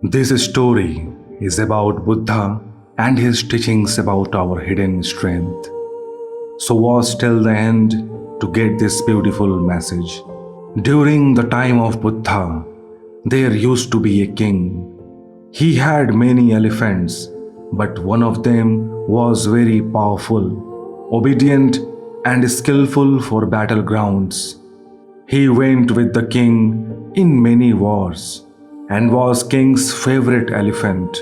This story is about Buddha and his teachings about our hidden strength. So watch till the end to get this beautiful message. During the time of Buddha, there used to be a king. He had many elephants, but one of them was very powerful, obedient, and skillful for battlegrounds. He went with the king in many wars and was king's favorite elephant.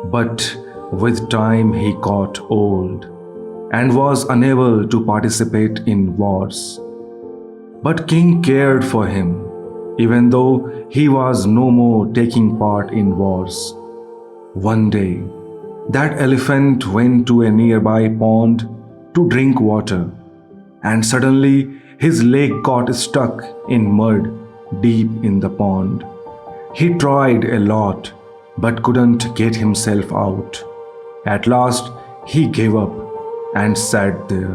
But with time he got old and was unable to participate in wars. But king cared for him, even though he was no more taking part in wars. One day, that elephant went to a nearby pond to drink water, and suddenly his leg got stuck in mud deep in the pond. He tried a lot but couldn't get himself out. At last, he gave up and sat there.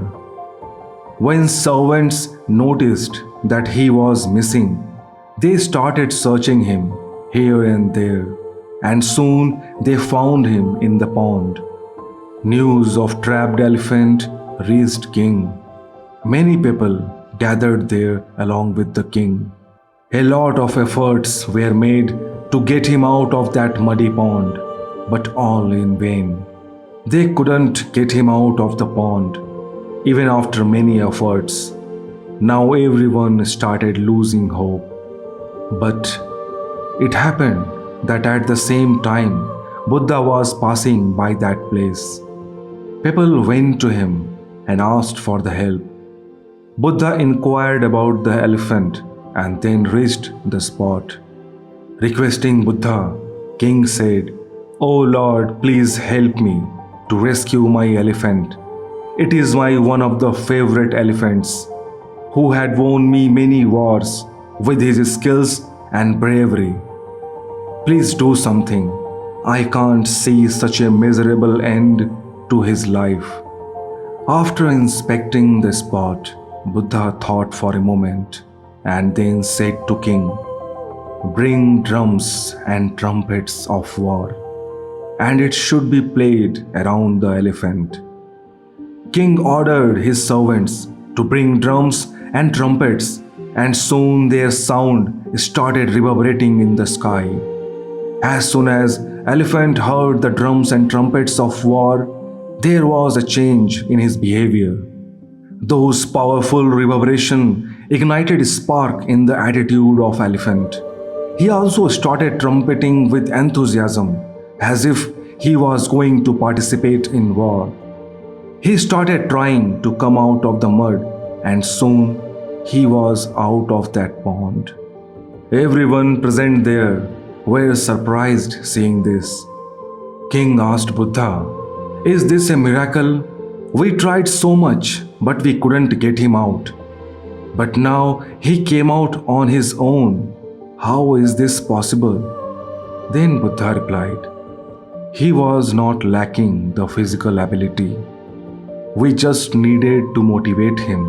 When servants noticed that he was missing, they started searching him here and there, and soon they found him in the pond. News of trapped elephant reached king. Many people gathered there along with the king. A lot of efforts were made to get him out of that muddy pond, but all in vain. They couldn't get him out of the pond, even after many efforts. Now everyone started losing hope. But it happened that at the same time, Buddha was passing by that place. People went to him and asked for the help. Buddha inquired about the elephant and then reached the spot. Requesting Buddha, king said, "O Lord, please help me to rescue my elephant. It is my one of the favorite elephants, who had won me many wars with his skills and bravery. Please do something. I can't see such a miserable end to his life." After inspecting the spot, Buddha thought for a moment and then said to king, "Bring drums and trumpets of war, and it should be played around the elephant." King ordered his servants to bring drums and trumpets, and soon their sound started reverberating in the sky. As soon as elephant heard the drums and trumpets of war, there was a change in his behavior. Those powerful reverberation ignited a spark in the attitude of elephant. He also started trumpeting with enthusiasm, as if he was going to participate in war. He started trying to come out of the mud, and soon he was out of that pond. Everyone present there were surprised seeing this. King asked Buddha, "Is this a miracle? We tried so much, but we couldn't get him out. But now he came out on his own. How is this possible?" Then Buddha replied, "He was not lacking the physical ability. We just needed to motivate him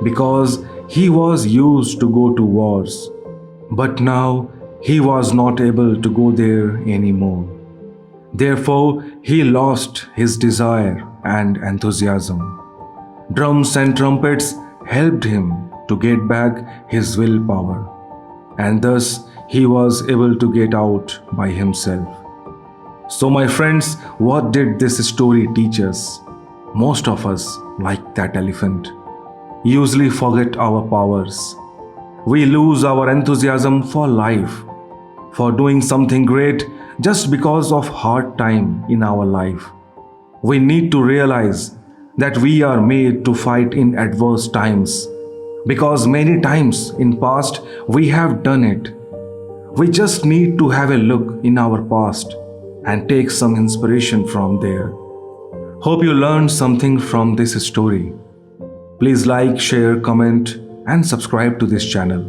because he was used to go to wars. But now he was not able to go there anymore. Therefore, he lost his desire and enthusiasm. Drums and trumpets helped him to get back his willpower, and thus he was able to get out by himself." So my friends, what did this story teach us? Most of us, like that elephant, usually forget our powers. We lose our enthusiasm for life, for doing something great just because of hard time in our life. We need to realize that we are made to fight in adverse times, because many times in past we have done it. We just need to have a look in our past and take some inspiration from there. Hope you learned something from this story. Please like, share, comment, and subscribe to this channel.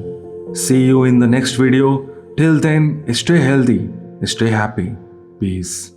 See you in the next video. Till then, stay healthy, stay happy. Peace.